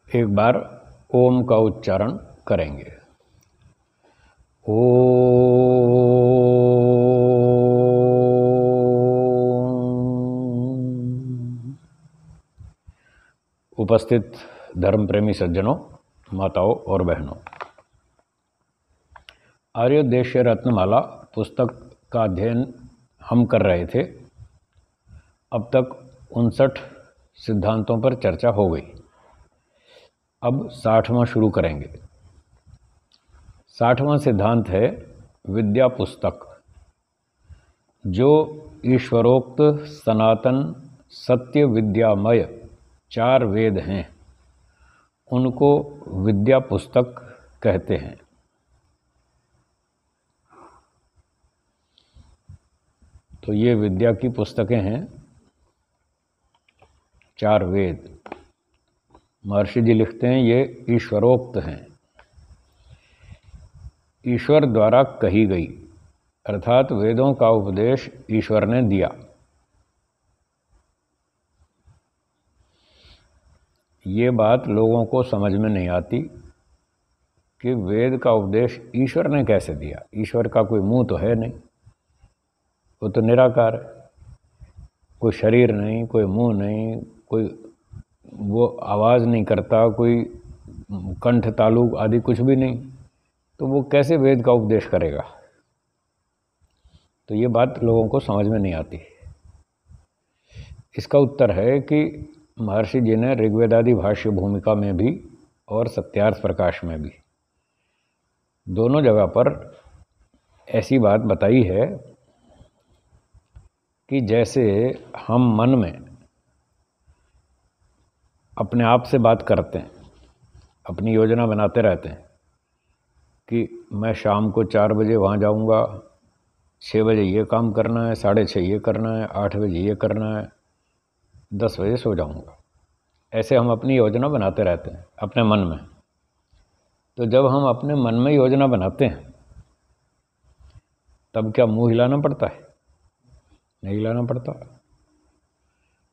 एक बार ओम का उच्चारण करेंगे। ओम। उपस्थित धर्म प्रेमी सज्जनों, माताओं और बहनों, आर्योदेश्य रत्नमाला पुस्तक का अध्ययन हम कर रहे थे। अब तक 59 सिद्धांतों पर चर्चा हो गई। अब 60वां शुरू करेंगे। 60वां सिद्धांत है विद्या पुस्तक। जो ईश्वरोक्त सनातन सत्य विद्यामय 4 वेद हैं, उनको विद्या पुस्तक कहते हैं। तो ये विद्या की पुस्तकें हैं, 4 वेद। महर्षि जी लिखते हैं ये ईश्वरोक्त हैं, ईश्वर द्वारा कही गई, अर्थात वेदों का उपदेश ईश्वर ने दिया। ये बात लोगों को समझ में नहीं आती कि वेद का उपदेश ईश्वर ने कैसे दिया। ईश्वर का कोई मुंह तो है नहीं, वो तो निराकार है। कोई शरीर नहीं, कोई मुंह नहीं, कोई वो आवाज़ नहीं करता, कोई कंठ तालु आदि कुछ भी नहीं, तो वो कैसे वेद का उपदेश करेगा। तो ये बात लोगों को समझ में नहीं आती। इसका उत्तर है कि महर्षि जी ने ऋग्वेदादि भाष्य भूमिका में भी और सत्यार्थ प्रकाश में भी दोनों जगह पर ऐसी बात बताई है कि जैसे हम मन में अपने आप से बात करते हैं, अपनी योजना बनाते रहते हैं कि मैं शाम को 4 बजे वहाँ जाऊँगा, 6 बजे ये काम करना है, 6:30 ये करना है, 8 बजे ये करना है, 10 बजे सो जाऊँगा। ऐसे हम अपनी योजना बनाते रहते हैं अपने मन में। तो जब हम अपने मन में योजना बनाते हैं तब क्या मुंह हिलाना पड़ता है? नहीं हिलाना पड़ता।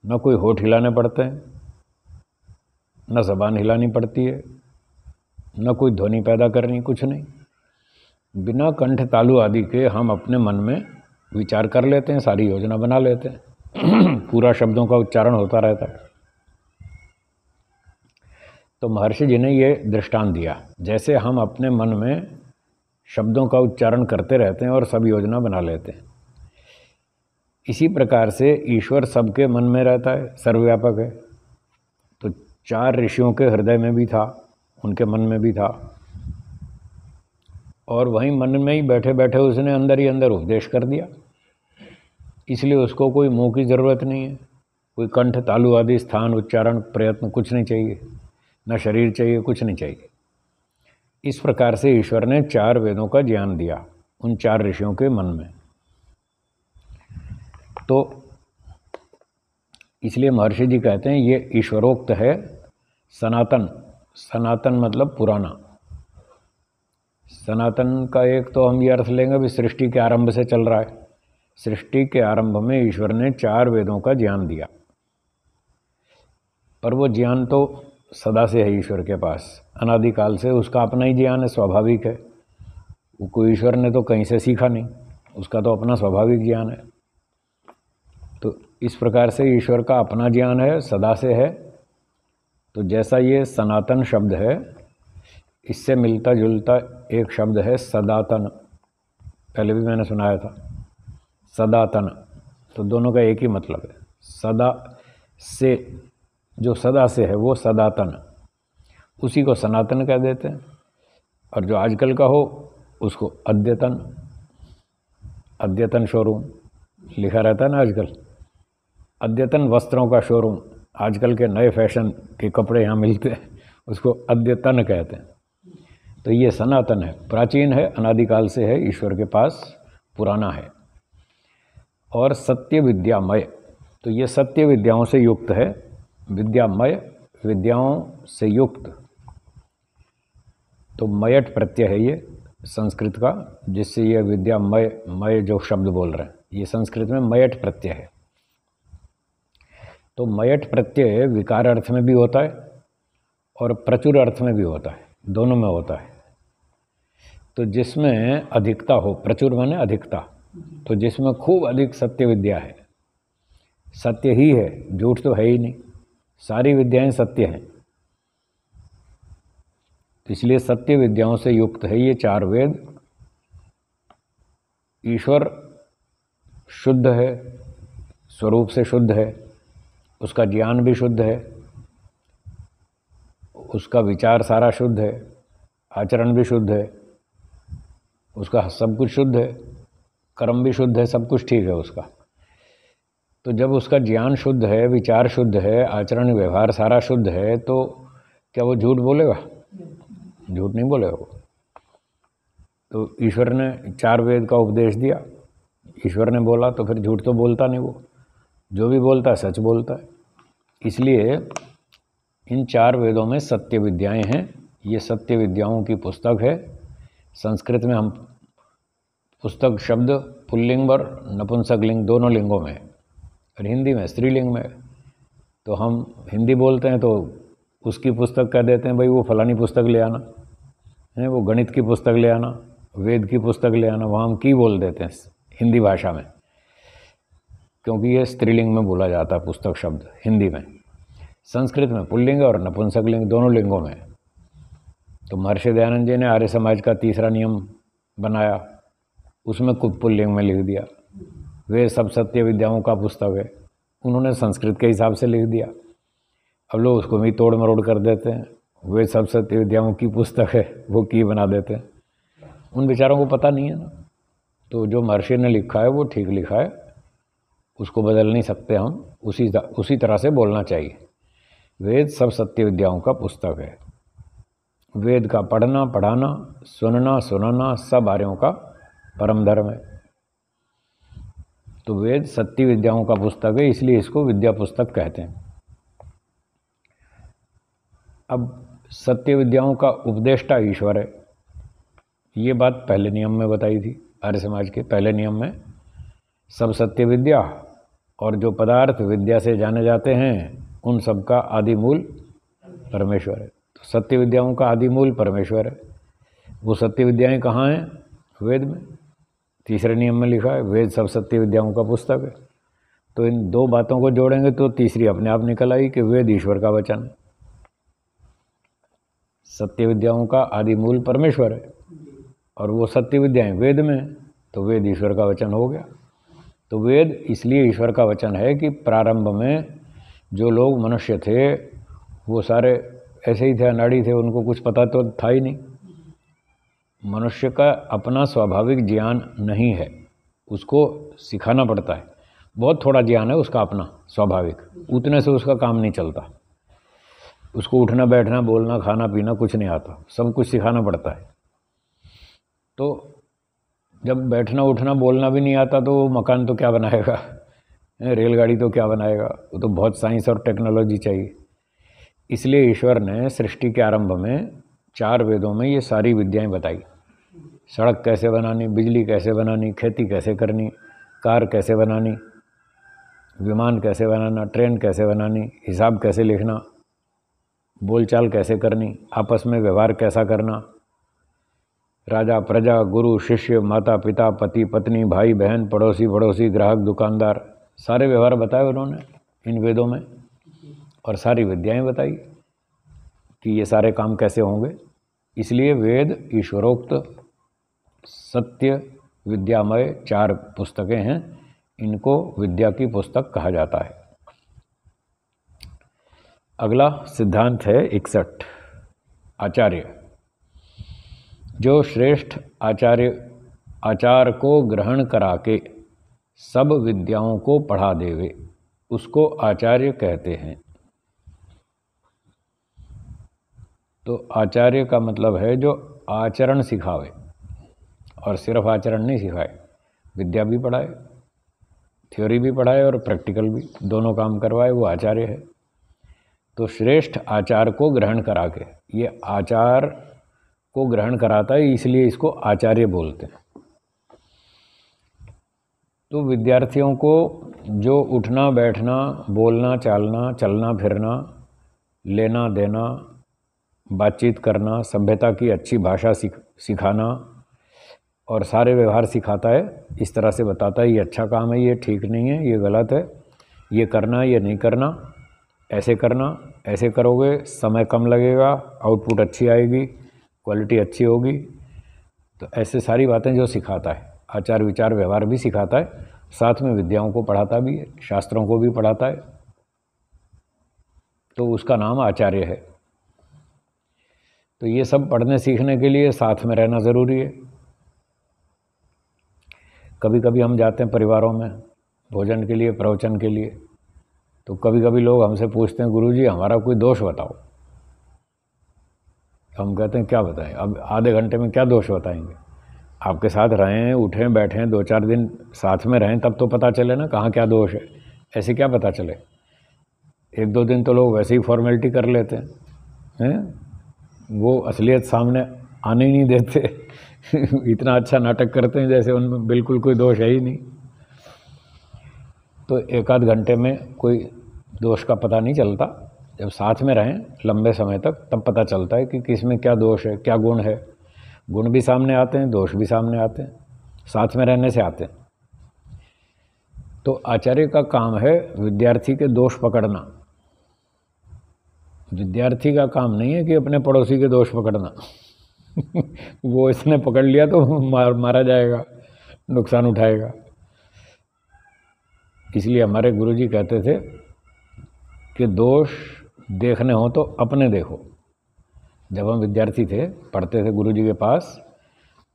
न कोई होठ हिलाने पड़ते हैं, न ज़बान हिलानी पड़ती है, न कोई ध्वनि पैदा करनी, कुछ नहीं। बिना कंठ तालु आदि के हम अपने मन में विचार कर लेते हैं, सारी योजना बना लेते हैं। पूरा शब्दों का उच्चारण होता रहता है। तो महर्षि जी ने ये दृष्टांत दिया, जैसे हम अपने मन में शब्दों का उच्चारण करते रहते हैं और सब योजना बना लेते हैं, इसी प्रकार से ईश्वर सबके मन में रहता है, सर्वव्यापक है। तो 4 ऋषियों के हृदय में भी था, उनके मन में भी था, और वहीं मन में ही बैठे बैठे उसने अंदर ही अंदर उपदेश कर दिया। इसलिए उसको कोई मुंह की ज़रूरत नहीं है, कोई कंठ तालु आदि स्थान उच्चारण प्रयत्न कुछ नहीं चाहिए, न शरीर चाहिए, कुछ नहीं चाहिए। इस प्रकार से ईश्वर ने 4 वेदों का ज्ञान दिया उन 4 ऋषियों के मन में। तो इसलिए महर्षि जी कहते हैं ये ईश्वरोक्त है सनातन। सनातन मतलब पुराना। सनातन का एक तो हम ये अर्थ लेंगे भी सृष्टि के आरंभ से चल रहा है। सृष्टि के आरंभ में ईश्वर ने 4 वेदों का ज्ञान दिया, पर वो ज्ञान तो सदा से है ईश्वर के पास, अनादिकाल से उसका अपना ही ज्ञान है, स्वाभाविक है। वो कोई ईश्वर ने तो कहीं से सीखा नहीं, उसका तो अपना स्वाभाविक ज्ञान है। तो इस प्रकार से ईश्वर का अपना ज्ञान है, सदा से है। तो जैसा ये सनातन शब्द है, इससे मिलता जुलता एक शब्द है सदातन, पहले भी मैंने सुनाया था, सदातन। तो दोनों का एक ही मतलब है। सदा से, जो सदा से है वो सदातन, उसी को सनातन कह देते हैं। और जो आजकल का हो उसको अद्यतन। अद्यतन शोरूम लिखा रहता है ना आजकल, अद्यतन वस्त्रों का शोरूम, आजकल के नए फैशन के कपड़े यहाँ मिलते हैं, उसको अद्यतन कहते हैं। तो ये सनातन है, प्राचीन है, अनादिकाल से है, ईश्वर के पास पुराना है। और सत्य विद्यामय, तो ये सत्य विद्याओं से युक्त है। विद्यामय, विद्याओं से युक्त। तो मयट प्रत्यय है ये संस्कृत का, जिससे ये विद्यामय, मय जो शब्द बोल रहे हैं, ये संस्कृत में मयट प्रत्यय है। तो मयट प्रत्यय विकार अर्थ में भी होता है और प्रचुर अर्थ में भी होता है, दोनों में होता है। तो जिसमें अधिकता हो, प्रचुर माने अधिकता, तो जिसमें खूब अधिक सत्य विद्या है, सत्य ही है, झूठ तो है ही नहीं, सारी विद्याएं सत्य हैं, तो इसलिए सत्य विद्याओं से युक्त है ये 4 वेद। ईश्वर शुद्ध है, स्वरूप से शुद्ध है, उसका ज्ञान भी शुद्ध है, उसका विचार सारा शुद्ध है, आचरण भी शुद्ध है, उसका सब कुछ शुद्ध है, कर्म भी शुद्ध है, सब कुछ ठीक है उसका। तो जब उसका ज्ञान शुद्ध है, विचार शुद्ध है, आचरण व्यवहार सारा शुद्ध है, तो क्या वो झूठ बोलेगा? झूठ नहीं बोलेगा वो। तो ईश्वर ने 4 वेद का उपदेश दिया, ईश्वर ने बोला तो फिर झूठ तो बोलता नहीं वो, जो भी बोलता है सच बोलता है। इसलिए इन 4 वेदों में सत्य विद्याएं हैं। ये सत्य विद्याओं की पुस्तक है। संस्कृत में हम पुस्तक शब्द पुल्लिंग और नपुंसक लिंग दोनों लिंगों में है, और हिंदी में स्त्रीलिंग में। तो हम हिंदी बोलते हैं तो उसकी पुस्तक कह देते हैं भाई वो फलानी पुस्तक ले आना है, वो गणित की पुस्तक ले आना, वेद की पुस्तक ले आना, वहाँ हम की बोल देते हैं हिंदी भाषा में, क्योंकि ये स्त्रीलिंग में बोला जाता है पुस्तक शब्द हिंदी में। संस्कृत में पुल्लिंग और नपुंसक लिंग दोनों लिंगों में। तो महर्षि दयानंद जी ने आर्य समाज का तीसरा नियम बनाया, उसमें कुछ पुल्लिंग में लिख दिया। वे सब सत्य विद्याओं का पुस्तक है, उन्होंने संस्कृत के हिसाब से लिख दिया। अब लोग उसको भी तोड़ मरोड़ कर देते हैं, वे सब सत्य विद्याओं की पुस्तक है, वो की बना देते हैं। उन बेचारों को पता नहीं है ना। तो जो महर्षि ने लिखा है वो ठीक लिखा है, उसको बदल नहीं सकते हम, उसी तरह से बोलना चाहिए। वेद सब सत्य विद्याओं का पुस्तक है। वेद का पढ़ना, पढ़ाना, सुनना, सुनाना सब आर्यों का परम धर्म है। तो वेद सत्य विद्याओं का पुस्तक है, इसलिए इसको विद्या पुस्तक कहते हैं। अब सत्य विद्याओं का उपदेष्टा ईश्वर है, ये बात पहले नियम में बताई थी। आर्य समाज के पहले नियम में सब सत्य विद्या और जो पदार्थ विद्या से जाने जाते हैं उन सब का आदि मूल परमेश्वर है। तो सत्य विद्याओं का आदि मूल परमेश्वर है। वो सत्य विद्याएं कहाँ हैं? वेद में। तीसरे नियम में लिखा है वेद सब सत्य विद्याओं का पुस्तक है। तो इन 2 बातों को जोड़ेंगे तो तीसरी अपने आप निकल आई कि वेद ईश्वर का वचन है। सत्य विद्याओं का आदि मूल परमेश्वर है और वो सत्य विद्याएं वेद में, तो वेद ईश्वर का वचन हो गया। तो वेद इसलिए ईश्वर का वचन है कि प्रारंभ में जो लोग मनुष्य थे वो सारे ऐसे ही थे, अनाड़ी थे, उनको कुछ पता तो था ही नहीं। मनुष्य का अपना स्वाभाविक ज्ञान नहीं है, उसको सिखाना पड़ता है। बहुत थोड़ा ज्ञान है उसका अपना स्वाभाविक, उतने से उसका काम नहीं चलता। उसको उठना बैठना बोलना खाना पीना कुछ नहीं आता, सब कुछ सिखाना पड़ता है। तो जब बैठना उठना बोलना भी नहीं आता तो मकान तो क्या बनाएगा, रेलगाड़ी तो क्या बनाएगा, वो तो बहुत साइंस और टेक्नोलॉजी चाहिए। इसलिए ईश्वर ने सृष्टि के आरंभ में 4 वेदों में ये सारी विद्याएं बताई। सड़क कैसे बनानी, बिजली कैसे बनानी, खेती कैसे करनी, कार कैसे बनानी, विमान कैसे बनाना, ट्रेन कैसे बनानी, हिसाब कैसे लिखना, बोलचाल कैसे करनी, आपस में व्यवहार कैसा करना, राजा प्रजा, गुरु शिष्य, माता पिता, पति पत्नी, भाई बहन, पड़ोसी पड़ोसी, ग्राहक दुकानदार, सारे व्यवहार बताए उन्होंने इन वेदों में। और सारी विद्याएं बताई कि ये सारे काम कैसे होंगे। इसलिए वेद ईश्वरोक्त सत्य विद्यामय 4 पुस्तकें हैं, इनको विद्या की पुस्तक कहा जाता है। अगला सिद्धांत है 61। आचार्य। जो श्रेष्ठ आचार को ग्रहण करा के सब विद्याओं को पढ़ा देवे उसको आचार्य कहते हैं। तो आचार्य का मतलब है जो आचरण सिखावे, और सिर्फ आचरण नहीं सिखाए, विद्या भी पढ़ाए, थ्योरी भी पढ़ाए और प्रैक्टिकल भी, दोनों काम करवाए, वो आचार्य है। तो श्रेष्ठ आचार को ग्रहण करा के, ये आचार को ग्रहण कराता है इसलिए इसको आचार्य बोलते हैं। तो विद्यार्थियों को जो उठना बैठना, बोलना चालना, चलना फिरना, लेना देना, बातचीत करना, सभ्यता की अच्छी भाषा सिखाना और सारे व्यवहार सिखाता है। इस तरह से बताता है ये अच्छा काम है, ये ठीक नहीं है, ये गलत है, ये करना, ये नहीं करना, ऐसे करना, ऐसे करोगे समय कम लगेगा, आउटपुट अच्छी आएगी, क्वालिटी अच्छी होगी। तो ऐसे सारी बातें जो सिखाता है, आचार विचार व्यवहार भी सिखाता है, साथ में विद्याओं को पढ़ाता भी है, शास्त्रों को भी पढ़ाता है। तो उसका नाम आचार्य है। तो ये सब पढ़ने सीखने के लिए साथ में रहना ज़रूरी है। कभी कभी हम जाते हैं परिवारों में भोजन के लिए, प्रवचन के लिए, तो कभी कभी लोग हमसे पूछते हैं गुरुजी हमारा कोई दोष बताओ। हम कहते हैं क्या बताएं, अब आधे घंटे में क्या दोष बताएंगे। आपके साथ रहें, उठें बैठें, 2-4 दिन साथ में रहें, तब तो पता चले ना कहाँ क्या दोष है। ऐसे क्या पता चले। 1-2 दिन तो लोग वैसे ही फॉर्मेलिटी कर लेते हैं, वो असलियत सामने आने ही नहीं देते। इतना अच्छा नाटक करते हैं जैसे उनमें बिल्कुल कोई दोष है ही नहीं। तो 1-आध घंटे में कोई दोष का पता नहीं चलता। जब साथ में रहें लंबे समय तक तब पता चलता है कि किस में क्या दोष है, क्या गुण है। गुण भी सामने आते हैं, दोष भी सामने आते हैं, साथ में रहने से आते हैं। तो आचार्य का काम है विद्यार्थी के दोष पकड़ना। विद्यार्थी का काम नहीं है कि अपने पड़ोसी के दोष पकड़ना। वो इसने पकड़ लिया तो मारा जाएगा, नुकसान उठाएगा। इसलिए हमारे गुरुजी कहते थे कि दोष देखने हो तो अपने देखो। जब हम विद्यार्थी थे, पढ़ते थे गुरुजी के पास,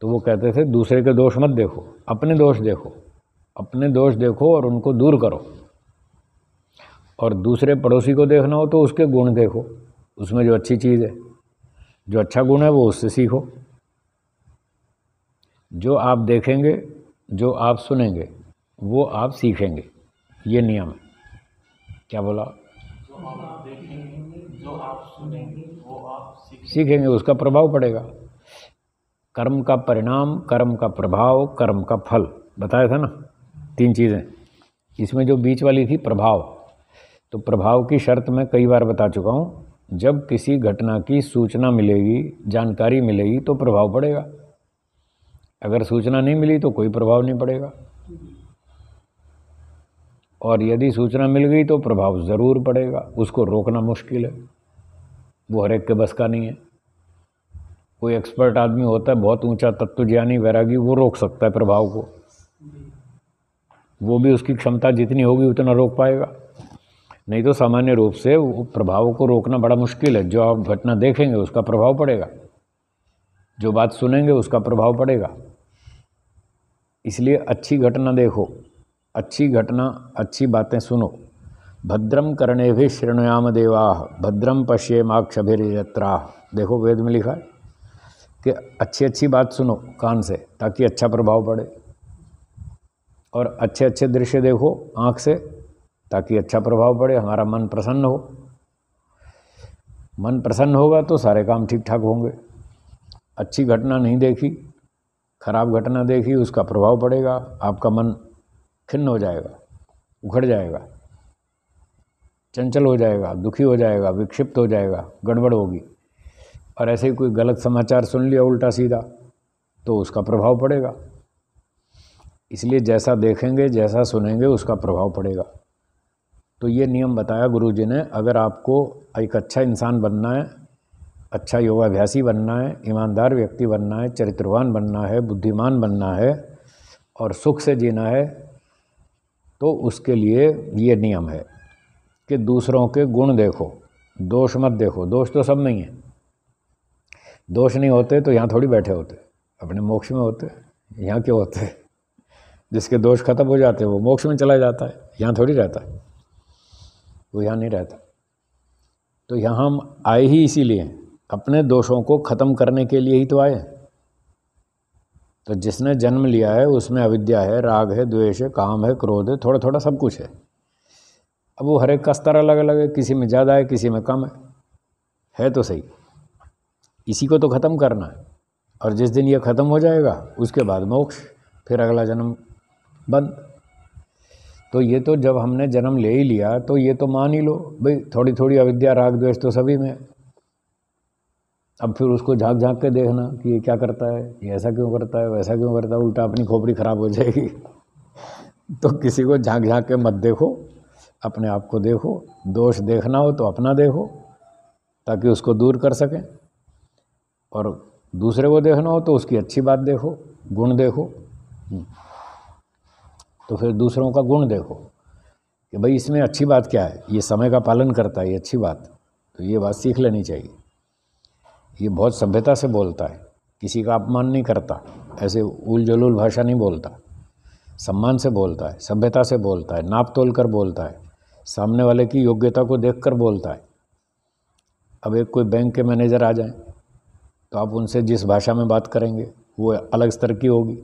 तो वो कहते थे दूसरे के दोष मत देखो, अपने दोष देखो। अपने दोष देखो और उनको दूर करो। और दूसरे पड़ोसी को देखना हो तो उसके गुण देखो, उसमें जो अच्छी चीज़ है, जो अच्छा गुण है वो उससे सीखो। जो आप देखेंगे, जो आप सुनेंगे, वो आप सीखेंगे। ये नियम है। क्या बोला? जो आप देखेंगे, जो आप सुनेंगे, वो आप सीखेंगे, उसका प्रभाव पड़ेगा। कर्म का परिणाम, कर्म का प्रभाव, कर्म का फल, बताया था ना 3 चीज़ें। इसमें जो बीच वाली थी प्रभाव, तो प्रभाव की शर्त मैं कई बार बता चुका हूँ। जब किसी घटना की सूचना मिलेगी, जानकारी मिलेगी तो प्रभाव पड़ेगा। अगर सूचना नहीं मिली तो कोई प्रभाव नहीं पड़ेगा। और यदि सूचना मिल गई तो प्रभाव ज़रूर पड़ेगा। उसको रोकना मुश्किल है, वो हर एक के बस का नहीं है। कोई एक्सपर्ट आदमी होता है, बहुत ऊंचा तत्वज्ञानी वैरागी, वो रोक सकता है प्रभाव को। वो भी उसकी क्षमता जितनी होगी उतना रोक पाएगा। नहीं तो सामान्य रूप से वो प्रभाव को रोकना बड़ा मुश्किल है। जो आप घटना देखेंगे उसका प्रभाव पड़ेगा, जो बात सुनेंगे उसका प्रभाव पड़ेगा। इसलिए अच्छी घटना देखो, अच्छी घटना, अच्छी बातें सुनो। भद्रम कर्णेभिः शृणुयाम देवाः भद्रम पश्येमाक्षभिर्यजत्राः। देखो वेद में लिखा है कि अच्छी अच्छी बात सुनो कान से, ताकि अच्छा प्रभाव पड़े। और अच्छे अच्छे दृश्य देखो आँख से, ताकि अच्छा प्रभाव पड़े, हमारा मन प्रसन्न हो। मन प्रसन्न होगा तो सारे काम ठीक ठाक होंगे। अच्छी घटना नहीं देखी, खराब घटना देखी, उसका प्रभाव पड़ेगा। आपका मन खिन्न हो जाएगा, उखड़ जाएगा, चंचल हो जाएगा, दुखी हो जाएगा, विक्षिप्त हो जाएगा, गड़बड़ होगी। और ऐसे ही कोई गलत समाचार सुन लिया उल्टा सीधा तो उसका प्रभाव पड़ेगा। इसलिए जैसा देखेंगे, जैसा सुनेंगे, उसका प्रभाव पड़ेगा। तो ये नियम बताया गुरुजी ने। अगर आपको एक अच्छा इंसान बनना है, अच्छा योगाभ्यासी बनना है, ईमानदार व्यक्ति बनना है, चरित्रवान बनना है, बुद्धिमान बनना है और सुख से जीना है, तो उसके लिए ये नियम है कि दूसरों के गुण देखो, दोष मत देखो। दोष तो सब नहीं है। दोष नहीं होते तो यहाँ थोड़ी बैठे होते, अपने मोक्ष में होते। यहाँ क्यों होते? जिसके दोष खत्म हो जाते वो मोक्ष में चला जाता है, यहाँ थोड़ी रहता है, वो यहाँ नहीं रहता। तो यहाँ हम आए ही इसीलिए, अपने दोषों को खत्म करने के लिए ही तो आए। तो जिसने जन्म लिया है उसमें अविद्या है, राग है, द्वेष है, काम है, क्रोध है, थोड़ा थोड़ा सब कुछ है। अब वो हर एक का स्तर अलग अलग है, किसी में ज़्यादा है, किसी में कम है तो सही। इसी को तो ख़त्म करना है। और जिस दिन ये ख़त्म हो जाएगा उसके बाद मोक्ष, फिर अगला जन्म बंद। तो ये तो जब हमने जन्म ले ही लिया तो ये तो मान ही लो भाई, थोड़ी थोड़ी अविद्या राग द्वेष तो सभी में। अब फिर उसको झांक झांक के देखना कि ये क्या करता है, ये ऐसा क्यों करता है, वैसा क्यों करता है, उल्टा अपनी खोपड़ी खराब हो जाएगी। तो किसी को झांक झांक के मत देखो, अपने आप को देखो। दोष देखना हो तो अपना देखो ताकि उसको दूर कर सकें, और दूसरे को देखना हो तो उसकी अच्छी बात देखो, गुण देखो। तो फिर दूसरों का गुण देखो कि भाई इसमें अच्छी बात क्या है, ये समय का पालन करता है, ये अच्छी बात, तो ये बात सीख लेनी चाहिए। ये बहुत सभ्यता से बोलता है, किसी का अपमान नहीं करता, ऐसे उल जलूल भाषा नहीं बोलता, सम्मान से बोलता है, सभ्यता से बोलता है, नाप तोल कर बोलता है, सामने वाले की योग्यता को देखकर बोलता है। अब एक कोई बैंक के मैनेजर आ जाए तो आप उनसे जिस भाषा में बात करेंगे वो अलग स्तर की होगी।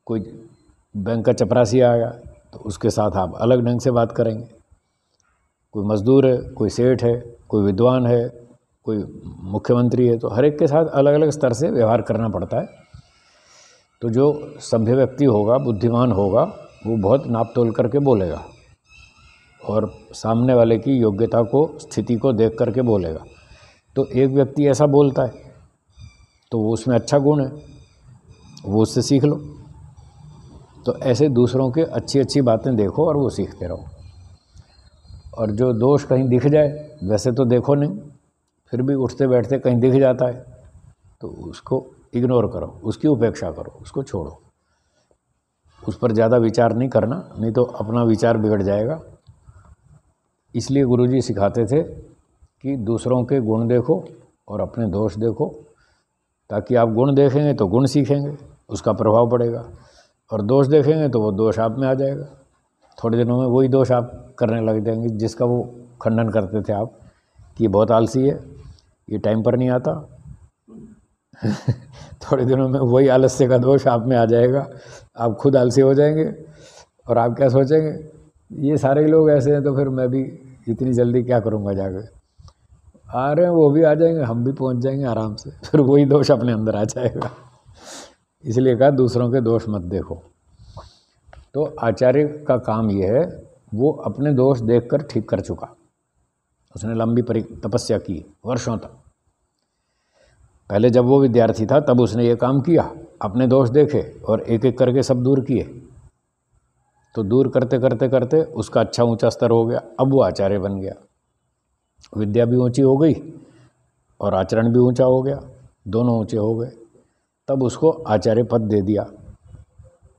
कोई बैंक का चपरासी आ गया तो उसके साथ आप अलग ढंग से बात करेंगे। कोई मजदूर है, कोई सेठ है, कोई विद्वान है, कोई मुख्यमंत्री है, तो हर एक के साथ अलग अलग स्तर से व्यवहार करना पड़ता है। तो जो सभ्य व्यक्ति होगा, बुद्धिमान होगा, वो बहुत नाप तोल करके बोलेगा और सामने वाले की योग्यता को, स्थिति को देख करके बोलेगा। तो एक व्यक्ति ऐसा बोलता है तो वो उसमें अच्छा गुण है, वो उससे सीख लो। तो ऐसे दूसरों के अच्छी अच्छी बातें देखो और वो सीखते रहो। और जो दोष कहीं दिख जाए, वैसे तो देखो नहीं, फिर भी उठते बैठते कहीं दिख जाता है तो उसको इग्नोर करो, उसकी उपेक्षा करो, उसको छोड़ो, उस पर ज़्यादा विचार नहीं करना, नहीं तो अपना विचार बिगड़ जाएगा। इसलिए गुरुजी सिखाते थे कि दूसरों के गुण देखो और अपने दोष देखो, ताकि आप गुण देखेंगे तो गुण सीखेंगे, उसका प्रभाव पड़ेगा, और दोष देखेंगे तो वो दोष आप में आ जाएगा। थोड़े दिनों में वही दोष आप करने लग जाएंगे जिसका वो खंडन करते थे आप कि ये बहुत आलसी है, ये टाइम पर नहीं आता। थोड़े दिनों में वही आलस्य का दोष आप में आ जाएगा, आप खुद आलसी हो जाएंगे और आप क्या सोचेंगे, ये सारे लोग ऐसे हैं तो फिर मैं भी इतनी जल्दी क्या करूँगा, जाके आ रहे हैं वो भी आ जाएंगे, हम भी पहुंच जाएंगे आराम से, फिर वही दोष अपने अंदर आ जाएगा। इसलिए कहा दूसरों के दोष मत देखो। तो आचार्य का काम ये है, वो अपने दोष देखकर ठीक कर चुका। उसने लंबी तपस्या की वर्षों तक। पहले जब वो विद्यार्थी था तब उसने ये काम किया, अपने दोष देखे और एक एक करके सब दूर किए। तो दूर करते करते करते उसका अच्छा ऊंचा स्तर हो गया। अब वो आचार्य बन गया, विद्या भी ऊंची हो गई और आचरण भी ऊंचा हो गया, दोनों ऊंचे हो गए। तब उसको आचार्य पद दे दिया,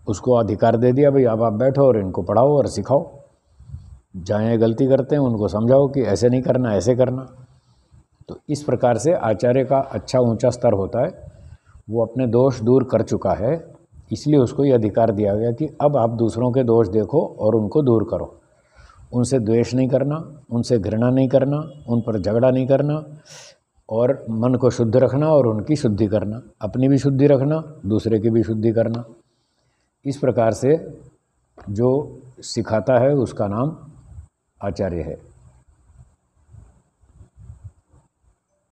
उसको अधिकार दे दिया, भाई अब आप बैठो और इनको पढ़ाओ और सिखाओ, जहाँ ये गलती करते हैं उनको समझाओ कि ऐसे नहीं करना, ऐसे करना। तो इस प्रकार से आचार्य का अच्छा ऊंचा स्तर होता है। वो अपने दोष दूर कर चुका है, इसलिए उसको ये अधिकार दिया गया कि अब आप दूसरों के दोष देखो और उनको दूर करो। उनसे द्वेष नहीं करना, उनसे घृणा नहीं करना, उन पर झगड़ा नहीं करना, और मन को शुद्ध रखना और उनकी शुद्धि करना, अपनी भी शुद्धि रखना, दूसरे की भी शुद्धि करना। इस प्रकार से जो सिखाता है उसका नाम आचार्य है।